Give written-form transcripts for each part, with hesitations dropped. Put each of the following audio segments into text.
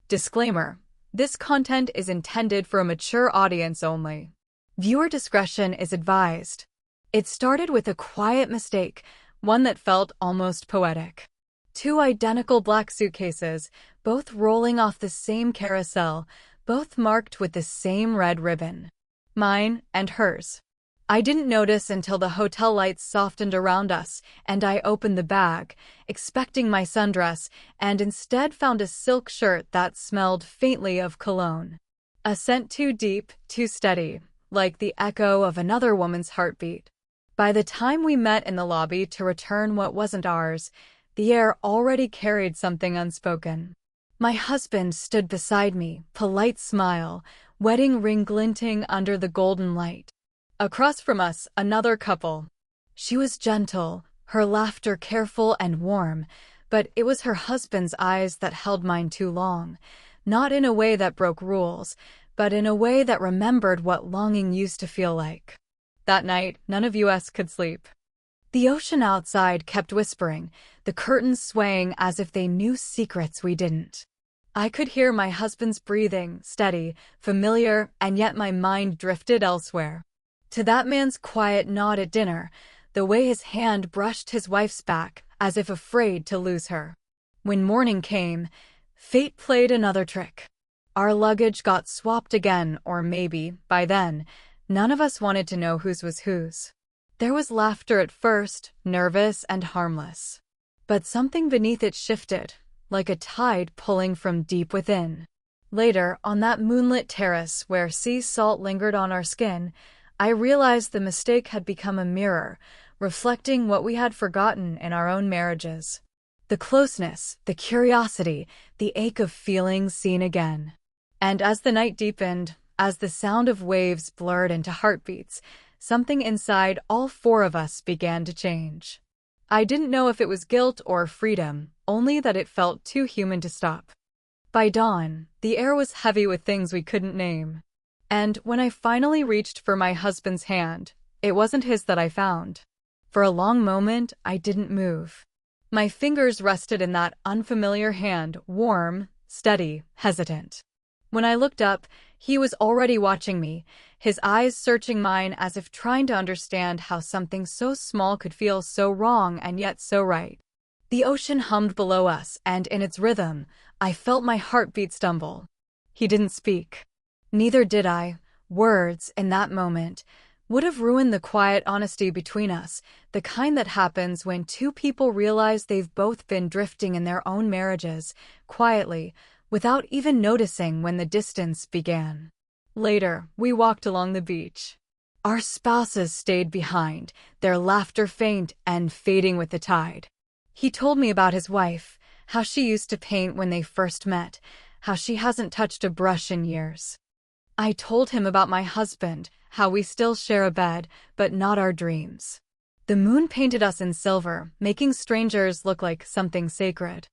Disclaimer: this content is intended for a mature audience only. Viewer discretion is advised. It started with a quiet mistake, one that felt almost poetic. Two identical black suitcases, both rolling off the same carousel, both marked with the same red ribbon. Mine and hers. I didn't notice until the hotel lights softened around us, and I opened the bag, expecting my sundress, and instead found a silk shirt that smelled faintly of cologne. A scent too deep, too steady, like the echo of another woman's heartbeat. By the time we met in the lobby to return what wasn't ours, the air already carried something unspoken. My husband stood beside me, polite smile, wedding ring glinting under the golden light. Across from us, another couple. She was gentle, her laughter careful and warm, but it was her husband's eyes that held mine too long, not in a way that broke rules, but in a way that remembered what longing used to feel like. That night, none of us could sleep. The ocean outside kept whispering, the curtains swaying as if they knew secrets we didn't. I could hear my husband's breathing, steady, familiar, and yet my mind drifted elsewhere. To that man's quiet nod at dinner, the way his hand brushed his wife's back, as if afraid to lose her. When morning came, fate played another trick. Our luggage got swapped again, or maybe, by then, none of us wanted to know whose was whose. There was laughter at first, nervous and harmless. But something beneath it shifted, like a tide pulling from deep within. Later, on that moonlit terrace where sea salt lingered on our skin, I realized the mistake had become a mirror, reflecting what we had forgotten in our own marriages. The closeness, the curiosity, the ache of feeling seen again. And as the night deepened, as the sound of waves blurred into heartbeats, something inside all four of us began to change. I didn't know if it was guilt or freedom, only that it felt too human to stop. By dawn, the air was heavy with things we couldn't name. And when I finally reached for my husband's hand, it wasn't his that I found. For a long moment, I didn't move. My fingers rested in that unfamiliar hand, warm, steady, hesitant. When I looked up, he was already watching me, his eyes searching mine as if trying to understand how something so small could feel so wrong and yet so right. The ocean hummed below us, and in its rhythm, I felt my heartbeat stumble. He didn't speak. Neither did I. Words, in that moment, would have ruined the quiet honesty between us, the kind that happens when two people realize they've both been drifting in their own marriages, quietly, without even noticing when the distance began. Later, we walked along the beach. Our spouses stayed behind, their laughter faint and fading with the tide. He told me about his wife, how she used to paint when they first met, how she hasn't touched a brush in years. I told him about my husband, how we still share a bed, but not our dreams. The moon painted us in silver, making strangers look like something sacred.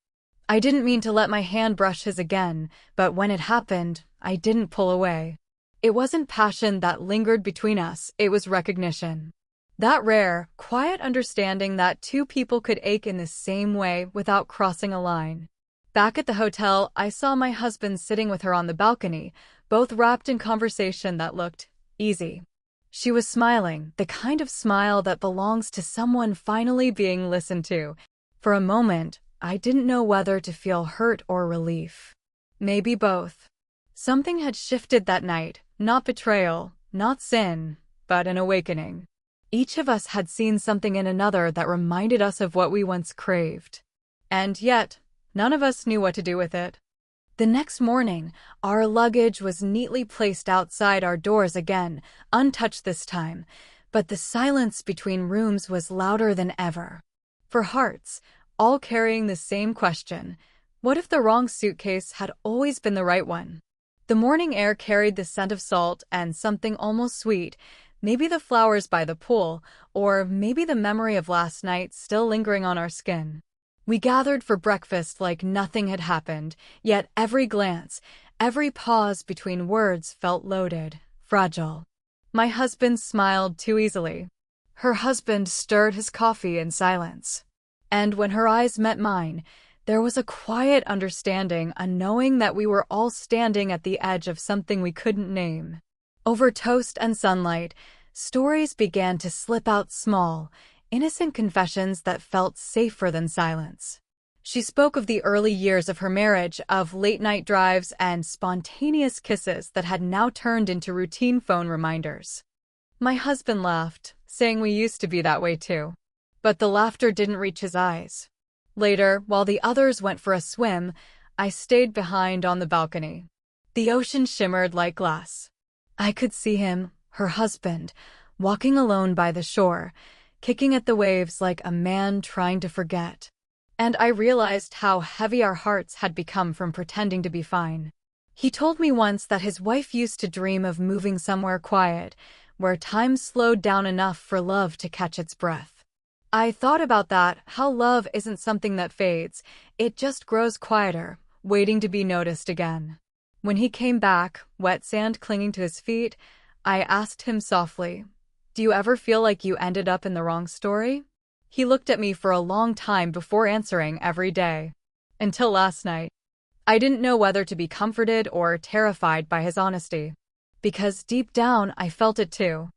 I didn't mean to let my hand brush his again, but when it happened, I didn't pull away. It wasn't passion that lingered between us, it was recognition. That rare, quiet understanding that two people could ache in the same way without crossing a line. Back at the hotel, I saw my husband sitting with her on the balcony, both wrapped in conversation that looked easy. She was smiling, the kind of smile that belongs to someone finally being listened to. For a moment, I didn't know whether to feel hurt or relief. Maybe both. Something had shifted that night, not betrayal, not sin, but an awakening. Each of us had seen something in another that reminded us of what we once craved. And yet, none of us knew what to do with it. The next morning, our luggage was neatly placed outside our doors again, untouched this time, but the silence between rooms was louder than ever. For hearts, all carrying the same question, what if the wrong suitcase had always been the right one? The morning air carried the scent of salt and something almost sweet, maybe the flowers by the pool, or maybe the memory of last night still lingering on our skin. We gathered for breakfast like nothing had happened, yet every glance, every pause between words felt loaded, fragile. My husband smiled too easily. Her husband stirred his coffee in silence. And when her eyes met mine, There was a quiet understanding, a knowing that we were all standing at the edge of something we couldn't name. Over toast and sunlight, stories began to slip out, small, innocent confessions that felt safer than silence. She spoke of the early years of her marriage, of late-night drives and spontaneous kisses that had now turned into routine phone reminders. My husband laughed, saying we used to be that way too. But the laughter didn't reach his eyes. Later, while the others went for a swim, I stayed behind on the balcony. The ocean shimmered like glass. I could see him, her husband, walking alone by the shore, kicking at the waves like a man trying to forget. And I realized how heavy our hearts had become from pretending to be fine. He told me once that his wife used to dream of moving somewhere quiet, where time slowed down enough for love to catch its breath. I thought about that, how love isn't something that fades, it just grows quieter, waiting to be noticed again. When he came back, wet sand clinging to his feet, I asked him softly, "Do you ever feel like you ended up in the wrong story?" He looked at me for a long time before answering every day. Until last night. I didn't know whether to be comforted or terrified by his honesty. Because deep down, I felt it too.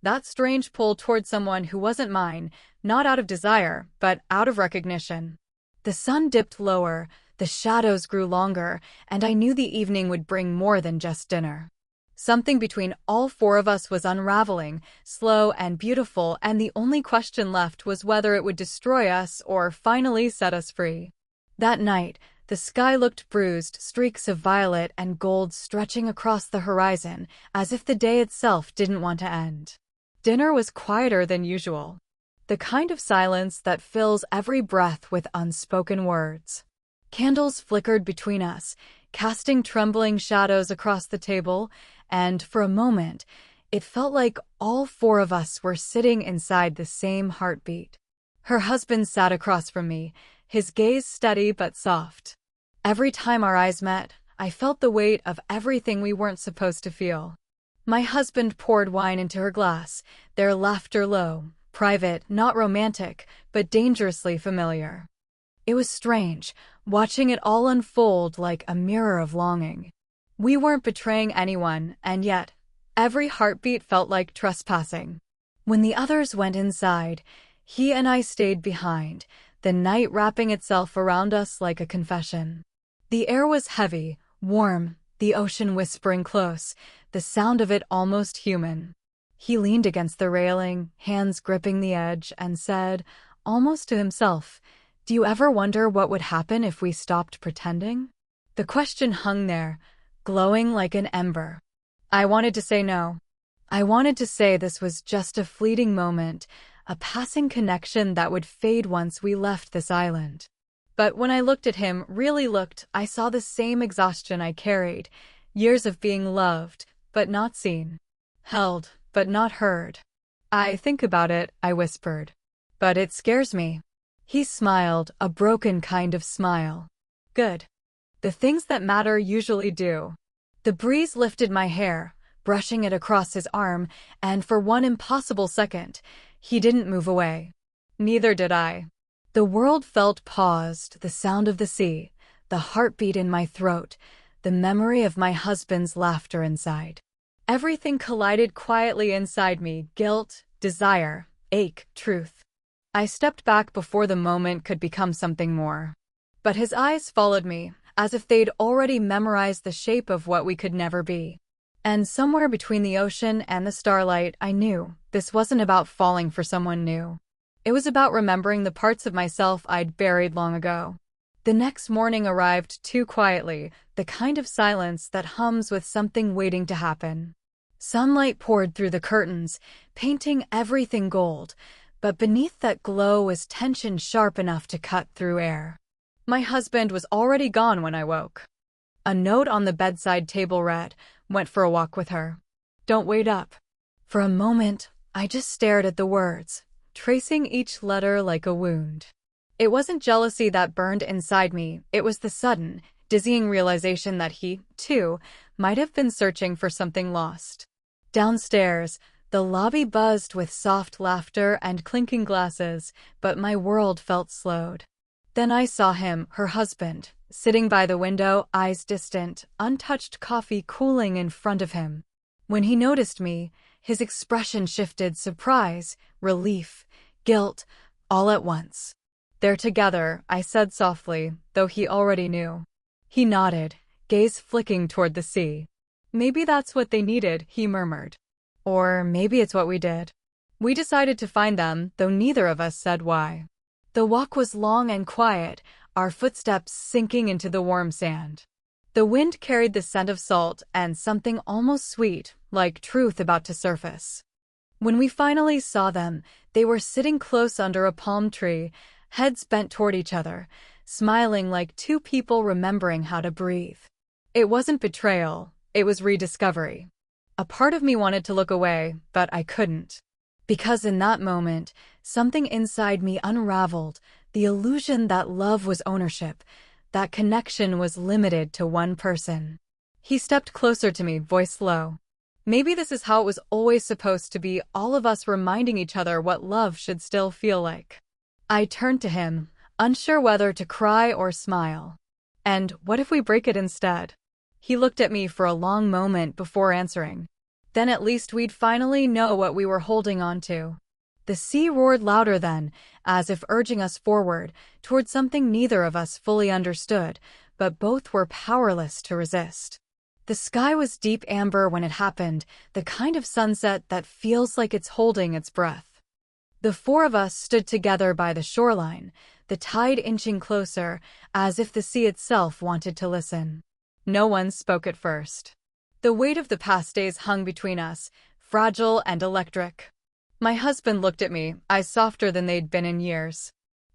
That strange pull toward someone who wasn't mine, not out of desire, but out of recognition. The sun dipped lower, the shadows grew longer, and I knew the evening would bring more than just dinner. Something between all four of us was unraveling, slow and beautiful, and the only question left was whether it would destroy us or finally set us free. That night, the sky looked bruised, streaks of violet and gold stretching across the horizon, as if the day itself didn't want to end. Dinner was quieter than usual. The kind of silence that fills every breath with unspoken words. Candles flickered between us, casting trembling shadows across the table, and for a moment, it felt like all four of us were sitting inside the same heartbeat. Her husband sat across from me, his gaze steady but soft. Every time our eyes met, I felt the weight of everything we weren't supposed to feel. My husband poured wine into her glass, their laughter low, private, not romantic, but dangerously familiar. It was strange, watching it all unfold like a mirror of longing. We weren't betraying anyone, and yet, every heartbeat felt like trespassing. When the others went inside, he and I stayed behind, the night wrapping itself around us like a confession. The air was heavy, warm, the ocean whispering close, the sound of it almost human. He leaned against the railing, hands gripping the edge, and said, almost to himself, "Do you ever wonder what would happen if we stopped pretending?" The question hung there, glowing like an ember. I wanted to say no. I wanted to say this was just a fleeting moment, a passing connection that would fade once we left this island. But when I looked at him, really looked, I saw the same exhaustion I carried, years of being loved, but not seen. Held, but not heard. "I think about it," I whispered. "But it scares me." He smiled, a broken kind of smile. "Good. The things that matter usually do." The breeze lifted my hair, brushing it across his arm, and for one impossible second, he didn't move away. Neither did I. The world felt paused, the sound of the sea, the heartbeat in my throat, the memory of my husband's laughter inside. Everything collided quietly inside me, guilt, desire, ache, truth. I stepped back before the moment could become something more. But his eyes followed me, as if they'd already memorized the shape of what we could never be. And somewhere between the ocean and the starlight, I knew this wasn't about falling for someone new. It was about remembering the parts of myself I'd buried long ago. The next morning arrived too quietly, the kind of silence that hums with something waiting to happen. Sunlight poured through the curtains, painting everything gold, but beneath that glow was tension sharp enough to cut through air. My husband was already gone when I woke. A note on the bedside table read, "Went for a walk with her. Don't wait up." For a moment, I just stared at the words, tracing each letter like a wound. It wasn't jealousy that burned inside me, it was the sudden, dizzying realization that he, too, might have been searching for something lost. Downstairs, the lobby buzzed with soft laughter and clinking glasses, but my world felt slowed. Then I saw him, her husband, sitting by the window, eyes distant, untouched coffee cooling in front of him. When he noticed me, his expression shifted: surprise, relief, guilt, all at once. "They're together," I said softly, though he already knew. He nodded, gaze flicking toward the sea. "Maybe that's what they needed," he murmured. "Or maybe it's what we did." We decided to find them, though neither of us said why. The walk was long and quiet, our footsteps sinking into the warm sand. The wind carried the scent of salt and something almost sweet, like truth about to surface. When we finally saw them, they were sitting close under a palm tree, heads bent toward each other, smiling like two people remembering how to breathe. It wasn't betrayal, it was rediscovery. A part of me wanted to look away, but I couldn't. Because in that moment, something inside me unraveled, the illusion that love was ownership, that connection was limited to one person. He stepped closer to me, voice low. Maybe this is how it was always supposed to be, all of us reminding each other what love should still feel like. I turned to him, unsure whether to cry or smile. "And what if we break it instead?" He looked at me for a long moment before answering. "Then at least we'd finally know what we were holding on to." The sea roared louder then, as if urging us forward, toward something neither of us fully understood, but both were powerless to resist. The sky was deep amber when it happened, the kind of sunset that feels like it's holding its breath. The four of us stood together by the shoreline, the tide inching closer, as if the sea itself wanted to listen. No one spoke at first. The weight of the past days hung between us, fragile and electric. My husband looked at me, eyes softer than they'd been in years.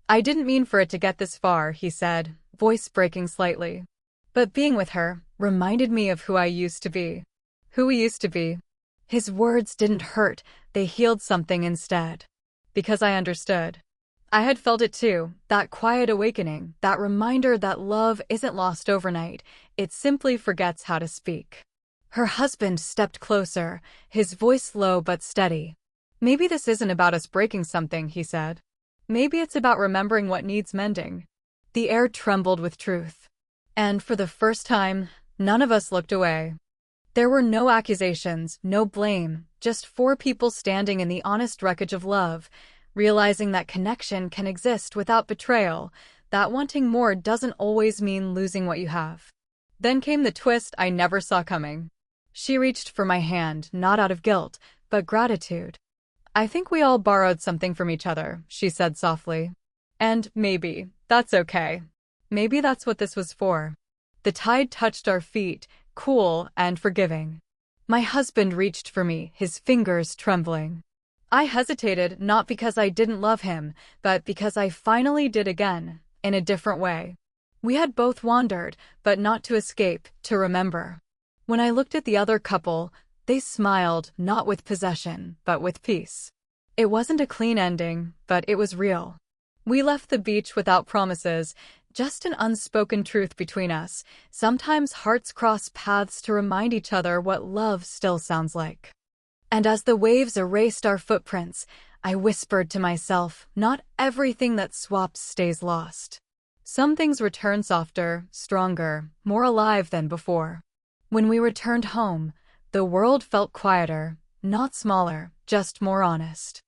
"I didn't mean for it to get this far," he said, voice breaking slightly. "But being with her reminded me of who I used to be." Who we used to be. His words didn't hurt, they healed something instead. Because I understood. I had felt it too, that quiet awakening, that reminder that love isn't lost overnight, it simply forgets how to speak. Her husband stepped closer, his voice low but steady. "Maybe this isn't about us breaking something," he said. "Maybe it's about remembering what needs mending." The air trembled with truth. And for the first time, none of us looked away. There were no accusations, no blame, just four people standing in the honest wreckage of love, realizing that connection can exist without betrayal, that wanting more doesn't always mean losing what you have. Then came the twist I never saw coming. She reached for my hand, not out of guilt, but gratitude. "I think we all borrowed something from each other," she said softly. "And maybe that's okay. Maybe that's what this was for." The tide touched our feet, cool and forgiving. My husband reached for me, his fingers trembling. I hesitated, not because I didn't love him, but because I finally did again, in a different way. We had both wandered, but not to escape, to remember. When I looked at the other couple, they smiled, not with possession, but with peace. It wasn't a clean ending, but it was real. We left the beach without promises, just an unspoken truth between us. Sometimes hearts cross paths to remind each other what love still sounds like. And as the waves erased our footprints, I whispered to myself, not everything that swaps stays lost. Some things return softer, stronger, more alive than before. When we returned home, the world felt quieter, not smaller, just more honest.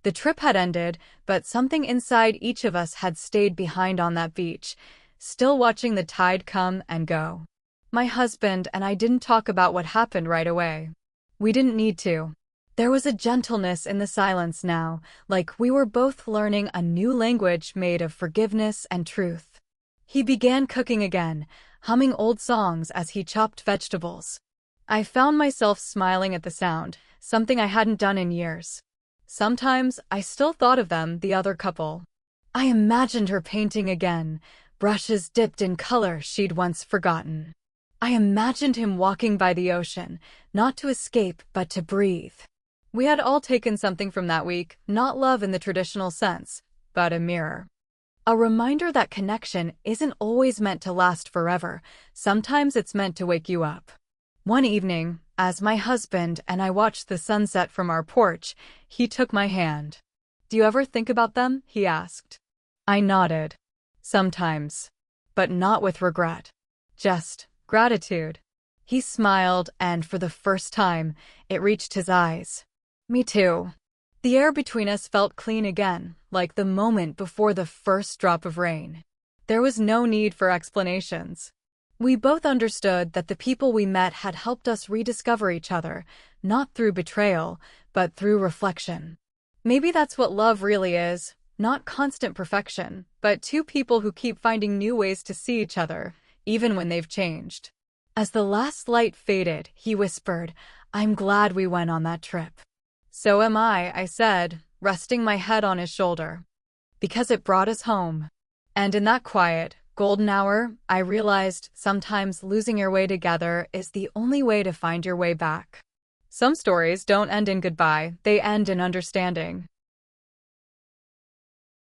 The trip had ended, but something inside each of us had stayed behind on that beach, still watching the tide come and go. My husband and I didn't talk about what happened right away. We didn't need to. There was a gentleness in the silence now, like we were both learning a new language made of forgiveness and truth. He began cooking again, humming old songs as he chopped vegetables. I found myself smiling at the sound, something I hadn't done in years. Sometimes I still thought of them, the other couple. I imagined her painting again, brushes dipped in color she'd once forgotten. I imagined him walking by the ocean, not to escape but to breathe. We had all taken something from that week, not love in the traditional sense, but a mirror. A reminder that connection isn't always meant to last forever, sometimes it's meant to wake you up. One evening, as my husband and I watched the sunset from our porch, he took my hand. "Do you ever think about them?" he asked. I nodded. Sometimes. But not with regret. Just gratitude. He smiled, and for the first time, it reached his eyes. Me too. The air between us felt clean again, like the moment before the first drop of rain. There was no need for explanations. We both understood that the people we met had helped us rediscover each other, not through betrayal, but through reflection. Maybe that's what love really is, not constant perfection, but two people who keep finding new ways to see each other, even when they've changed. As the last light faded, he whispered, "I'm glad we went on that trip." "So am I said, resting my head on his shoulder. "Because it brought us home." And in that quiet, golden hour, I realized sometimes losing your way together is the only way to find your way back. Some stories don't end in goodbye, they end in understanding.